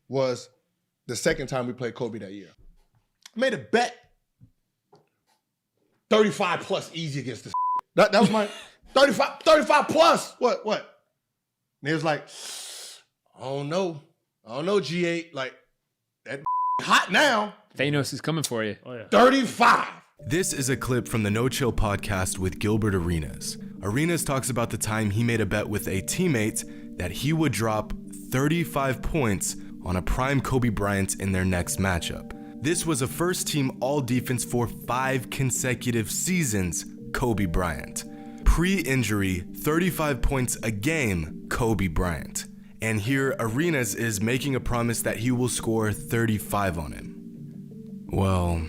was the second time we played Kobe that year. I made a bet 35 plus easy against this. That was my 35 plus. What? And he was like, I don't know, G8. Like, that hot now. Thanos is coming for you. Oh, yeah. 35. This is a clip from the No Chill podcast with Gilbert Arenas. Arenas talks about the time he made a bet with a teammate that he would drop 35 points on a prime Kobe Bryant in their next matchup. This was a first team all defense for 5 consecutive seasons, Kobe Bryant. Pre-injury, 35 points a game, Kobe Bryant. And here Arenas is making a promise that he will score 35 on him. Well,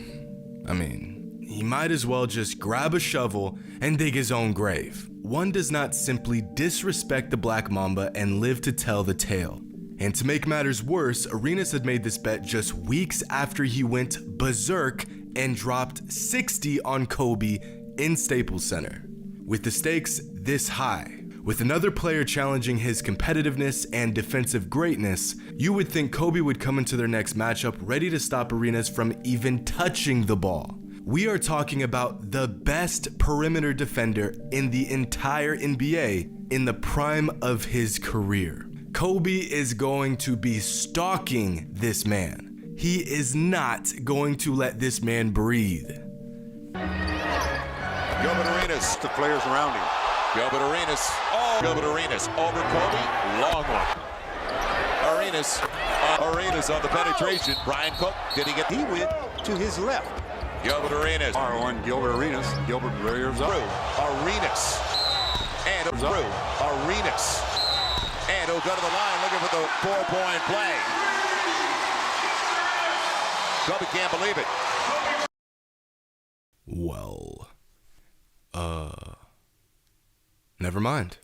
I mean, he might as well just grab a shovel and dig his own grave. One does not simply disrespect the Black Mamba and live to tell the tale. And to make matters worse, Arenas had made this bet just weeks after he went berserk and dropped 60 on Kobe in Staples Center. With the stakes this high, with another player challenging his competitiveness and defensive greatness, you would think Kobe would come into their next matchup ready to stop Arenas from even touching the ball. We are talking about the best perimeter defender in the entire NBA in the prime of his career. Kobe is going to be stalking this man. He is not going to let this man breathe. Gilbert Arenas, the players around him. Gilbert Arenas, Gilbert Arenas over Kobe, long one. Arenas on the penetration. Brian Cook, did he get? He went to his left. Gilbert Arenas. R1 Gilbert Arenas. Gilbert rears up. Arenas. And through. Arenas. And he'll go to the line looking for the 4-point play. Kobe can't believe it. Well, never mind.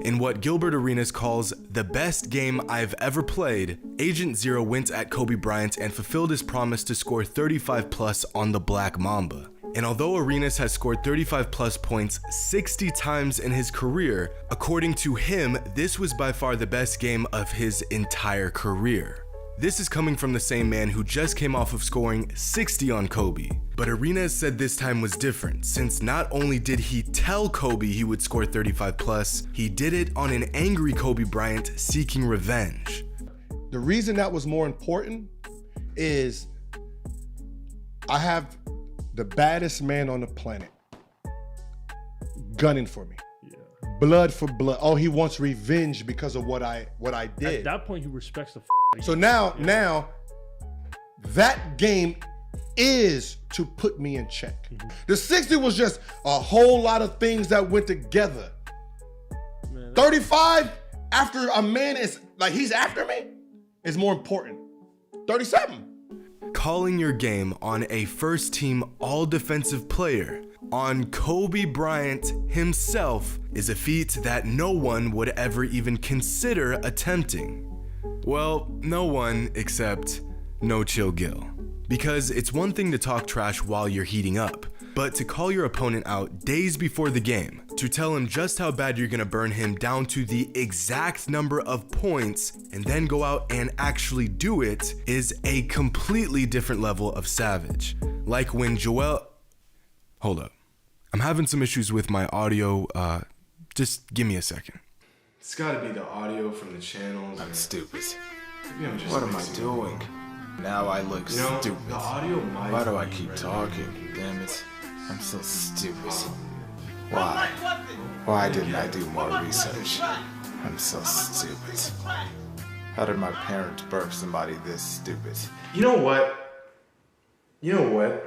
In what Gilbert Arenas calls the best game I've ever played, Agent Zero went at Kobe Bryant and fulfilled his promise to score 35 plus on the Black Mamba. And although Arenas has scored 35 plus points 60 times in his career, according to him, this was by far the best game of his entire career. This is coming from the same man who just came off of scoring 60 on Kobe. But Arenas said this time was different, since not only did he tell Kobe he would score 35 plus, he did it on an angry Kobe Bryant seeking revenge. The reason that was more important is I have the baddest man on the planet gunning for me. Yeah. Blood for blood. Oh, he wants revenge because of what I did. At that point, he respects the. So now that game is to put me in check. The 60 was just a whole lot of things that went together. Man, 35 after a man is like he's after me is more important. 37. Calling your game on a first team all defensive player on Kobe Bryant himself is a feat that no one would ever even consider attempting. Well, no one except No Chill Gil. Because it's one thing to talk trash while you're heating up, but to call your opponent out days before the game, to tell him just how bad you're gonna burn him down to the exact number of points, and then go out and actually do it is a completely different level of savage. Like when Hold up. I'm having some issues with my audio, just give me a second. It's gotta be the audio from the channels. I'm stupid. I'm What am I doing? Now I look stupid. The audio might Why do I be keep right. talking? Damn it. I'm so stupid. Why? Why didn't I do more research? I'm so stupid. How did my parents birth somebody this stupid? You know what? You know what?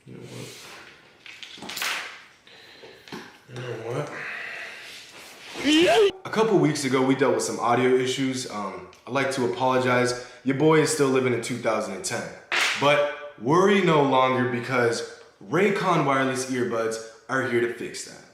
You know what? A couple weeks ago, we dealt with some audio issues. I'd like to apologize. Your boy is still living in 2010. But worry no longer because Raycon wireless earbuds are here to fix that.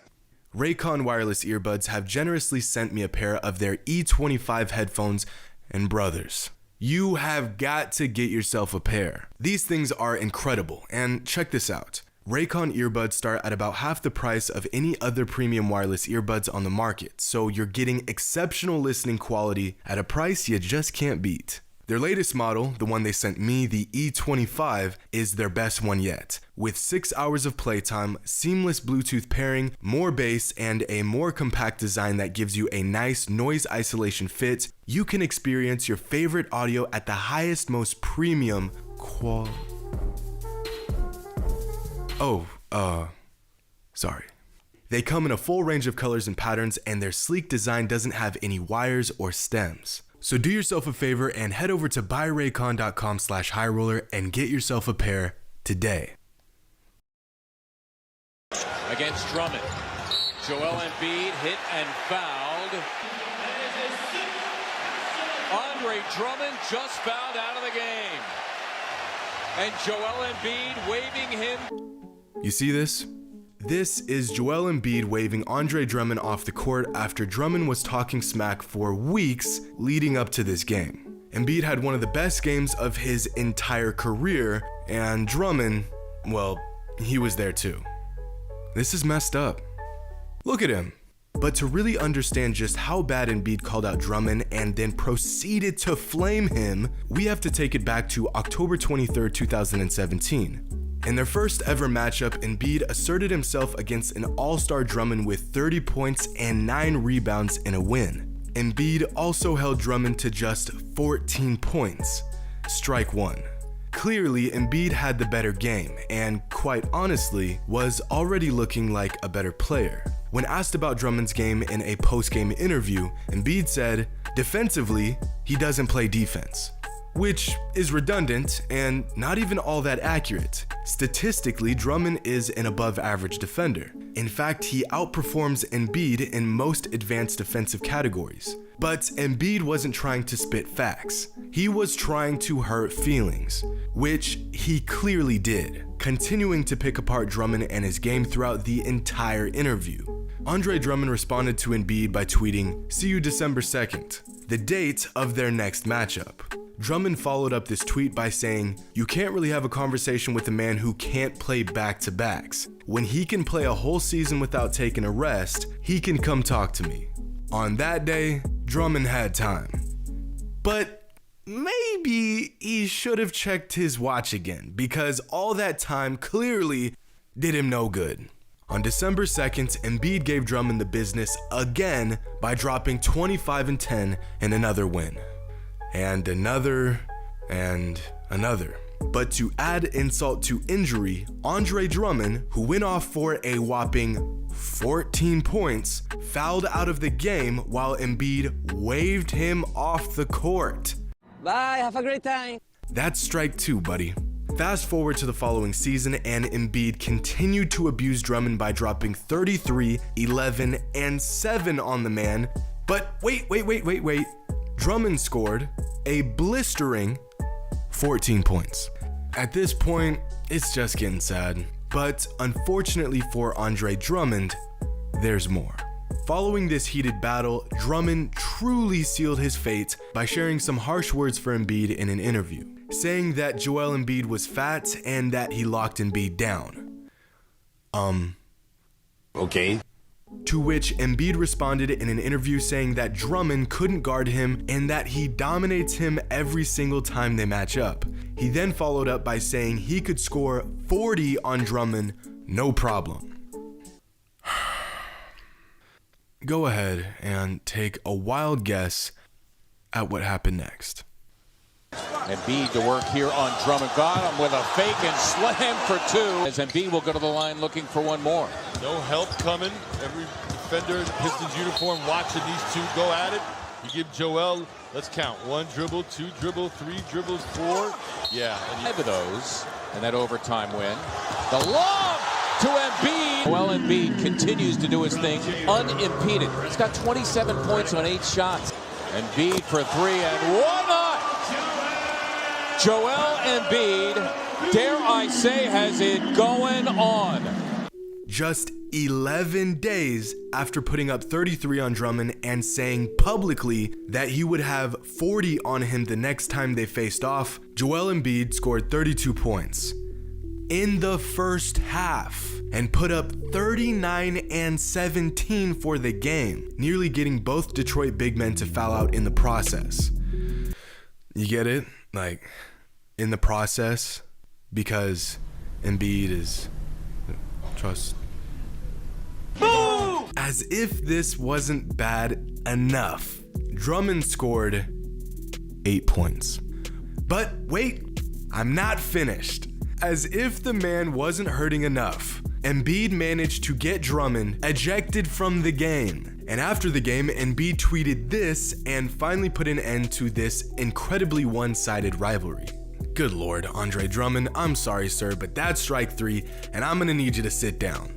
Raycon wireless earbuds have generously sent me a pair of their E25 headphones, and brothers, you have got to get yourself a pair. These things are incredible, and check this out. Raycon earbuds start at about half the price of any other premium wireless earbuds on the market, so you're getting exceptional listening quality at a price you just can't beat. Their latest model, the one they sent me, the E25, is their best one yet. With 6 hours of playtime, seamless Bluetooth pairing, more bass, and a more compact design that gives you a nice noise isolation fit, you can experience your favorite audio at the highest, most premium quality. Sorry. They come in a full range of colors and patterns, and their sleek design doesn't have any wires or stems. So do yourself a favor and head over to buyraycon.com/highroller and get yourself a pair today. Against Drummond. Joel Embiid hit and fouled. Andre Drummond just fouled out of the game. And Joel Embiid waving him. You see this? This is Joel Embiid waving Andre Drummond off the court after Drummond was talking smack for weeks leading up to this game. Embiid had one of the best games of his entire career, and Drummond, well, he was there too. This is messed up. Look at him. But to really understand just how bad Embiid called out Drummond and then proceeded to flame him, we have to take it back to October 23rd, 2017. In their first ever matchup, Embiid asserted himself against an all-star Drummond with 30 points and 9 rebounds in a win. Embiid also held Drummond to just 14 points. Strike one. Clearly, Embiid had the better game and, quite honestly, was already looking like a better player. When asked about Drummond's game in a post-game interview, Embiid said, defensively, he doesn't play defense. Which is redundant and not even all that accurate. Statistically, Drummond is an above-average defender. In fact, he outperforms Embiid in most advanced defensive categories. But Embiid wasn't trying to spit facts. He was trying to hurt feelings, which he clearly did, continuing to pick apart Drummond and his game throughout the entire interview. Andre Drummond responded to Embiid by tweeting, "See you December 2nd, the date of their next matchup." Drummond followed up this tweet by saying, "You can't really have a conversation with a man who can't play back-to-backs. When he can play a whole season without taking a rest, he can come talk to me." On that day, Drummond had time. But maybe he should have checked his watch again, because all that time clearly did him no good. On December 2nd, Embiid gave Drummond the business again by dropping 25 and 10 in another win. And another, and another. But to add insult to injury, Andre Drummond, who went off for a whopping 14 points, fouled out of the game while Embiid waved him off the court. Bye, have a great time. That's strike two, buddy. Fast forward to the following season, and Embiid continued to abuse Drummond by dropping 33, 11, and 7 on the man. But wait. Drummond scored a blistering 14 points. At this point, it's just getting sad. But unfortunately for Andre Drummond, there's more. Following this heated battle, Drummond truly sealed his fate by sharing some harsh words for Embiid in an interview, saying that Joel Embiid was fat and that he locked Embiid down. Okay. To which Embiid responded in an interview saying that Drummond couldn't guard him and that he dominates him every single time they match up. He then followed up by saying he could score 40 on Drummond, no problem. Go ahead and take a wild guess at what happened next. Embiid to work here on Drummond. Got him with a fake and slam for two. As Embiid will go to the line looking for one more. No help coming. Every defender in the Pistons uniform watching these two go at it. You give Joel, let's count, 1 dribble, 2 dribble, 3 dribbles, 4. Yeah. And 5 of those and that overtime win. The lob to Embiid. Joel Embiid continues to do his thing unimpeded. He's got 27 points on 8 shots. Embiid for 3 and why not? Joel Embiid, dare I say, has it going on. Just 11 days after putting up 33 on Drummond and saying publicly that he would have 40 on him the next time they faced off, Joel Embiid scored 32 points. in the first half and put up 39 and 17 for the game, nearly getting both Detroit big men to foul out in the process. You get it? Like, in the process, because Embiid is trust. Boom! As if this wasn't bad enough, Drummond scored 8 points. But wait, I'm not finished. As if the man wasn't hurting enough, Embiid managed to get Drummond ejected from the game. And after the game, Embiid tweeted this and finally put an end to this incredibly one-sided rivalry. Good Lord, Andre Drummond, I'm sorry, sir, but that's strike 3, and I'm gonna need you to sit down.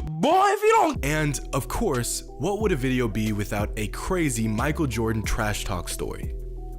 Boy, if you don't. And of course, what would a video be without a crazy Michael Jordan trash talk story?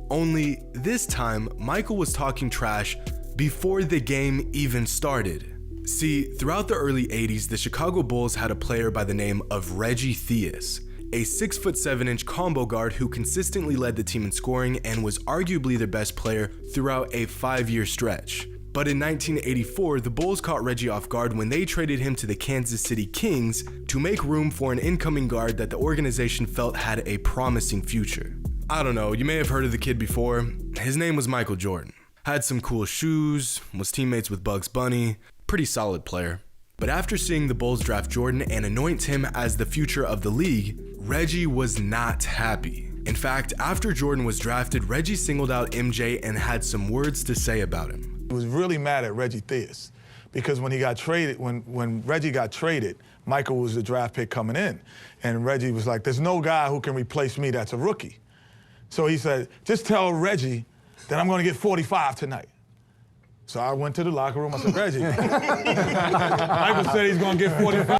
Only this time, Michael was talking trash before the game even started. See, throughout the early 80s, the Chicago Bulls had a player by the name of Reggie Theus, a 6'7" combo guard who consistently led the team in scoring and was arguably their best player throughout a 5-year stretch. But in 1984, the Bulls caught Reggie off guard when they traded him to the Kansas City Kings to make room for an incoming guard that the organization felt had a promising future. I don't know, you may have heard of the kid before. His name was Michael Jordan. Had some cool shoes, was teammates with Bugs Bunny, pretty solid player. But after seeing the Bulls draft Jordan and anoint him as the future of the league, Reggie was not happy. In fact, after Jordan was drafted, Reggie singled out MJ and had some words to say about him. He was really mad at Reggie Theus because when he got traded, when Reggie got traded, Michael was the draft pick coming in. And Reggie was like, there's no guy who can replace me that's a rookie. So he said, just tell Reggie that I'm gonna get 45 tonight. So I went to the locker room, I said, Reggie, Michael said he's gonna get 45.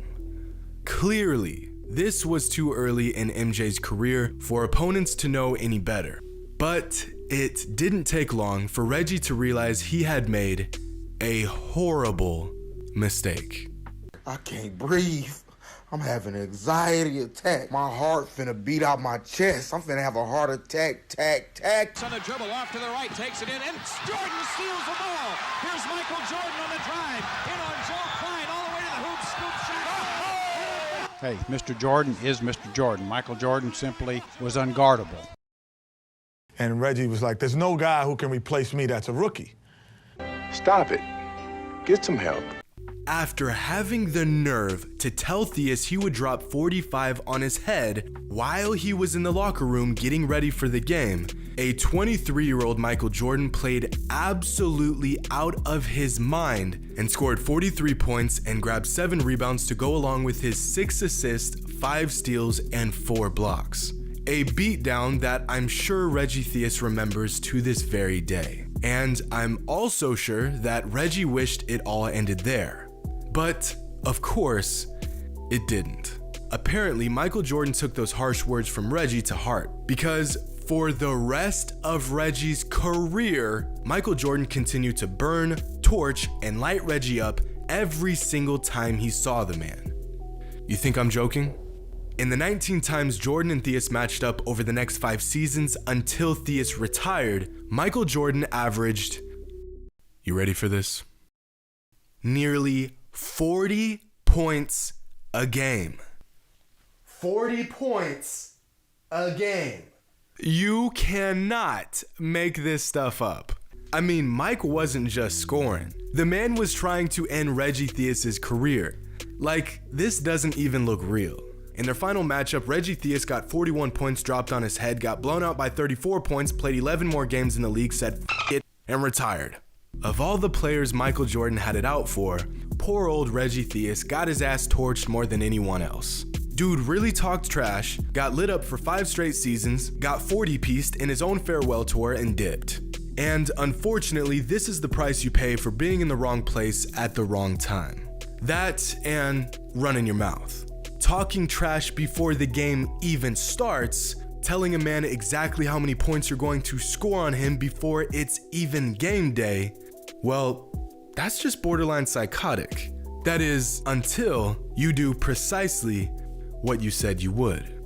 Clearly, this was too early in MJ's career for opponents to know any better. But it didn't take long for Reggie to realize he had made a horrible mistake. I can't breathe. I'm having an anxiety attack. My heart finna beat out my chest. I'm finna have a heart attack, tack. On the dribble off to the right, takes it in, and Jordan steals the ball. Here's Michael Jordan on the drive. In on Joe Klein, all the way to the hoop, scoop shot. Hey, Mr. Jordan is Mr. Jordan. Michael Jordan simply was unguardable. And Reggie was like, there's no guy who can replace me that's a rookie. Stop it. Get some help. After having the nerve to tell Theus he would drop 45 on his head while he was in the locker room getting ready for the game, a 23-year-old Michael Jordan played absolutely out of his mind and scored 43 points and grabbed 7 rebounds to go along with his 6 assists, 5 steals, and 4 blocks. A beatdown that I'm sure Reggie Theus remembers to this very day. And I'm also sure that Reggie wished it all ended there. But, of course, it didn't. Apparently, Michael Jordan took those harsh words from Reggie to heart, because for the rest of Reggie's career, Michael Jordan continued to burn, torch, and light Reggie up every single time he saw the man. You think I'm joking? In the 19 times Jordan and Theus matched up over the next 5 seasons until Theus retired, Michael Jordan averaged, you ready for this? Nearly 40 points a game. 40 points a game. You cannot make this stuff up. I mean, Mike wasn't just scoring. The man was trying to end Reggie Theus's career. Like, this doesn't even look real. In their final matchup, Reggie Theus got 41 points dropped on his head, got blown out by 34 points, played 11 more games in the league, said F it, and retired. Of all the players Michael Jordan had it out for, poor old Reggie Theus got his ass torched more than anyone else. Dude really talked trash, got lit up for 5 straight seasons, got 40-pieced in his own farewell tour, and dipped. And unfortunately, this is the price you pay for being in the wrong place at the wrong time. That and running your mouth. Talking trash before the game even starts, telling a man exactly how many points you're going to score on him before it's even game day, well, that's just borderline psychotic. That is, until you do precisely what you said you would.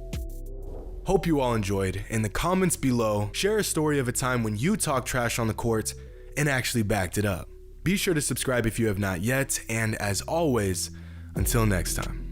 Hope you all enjoyed. In the comments below, share a story of a time when you talked trash on the court and actually backed it up. Be sure to subscribe if you have not yet, and as always, until next time.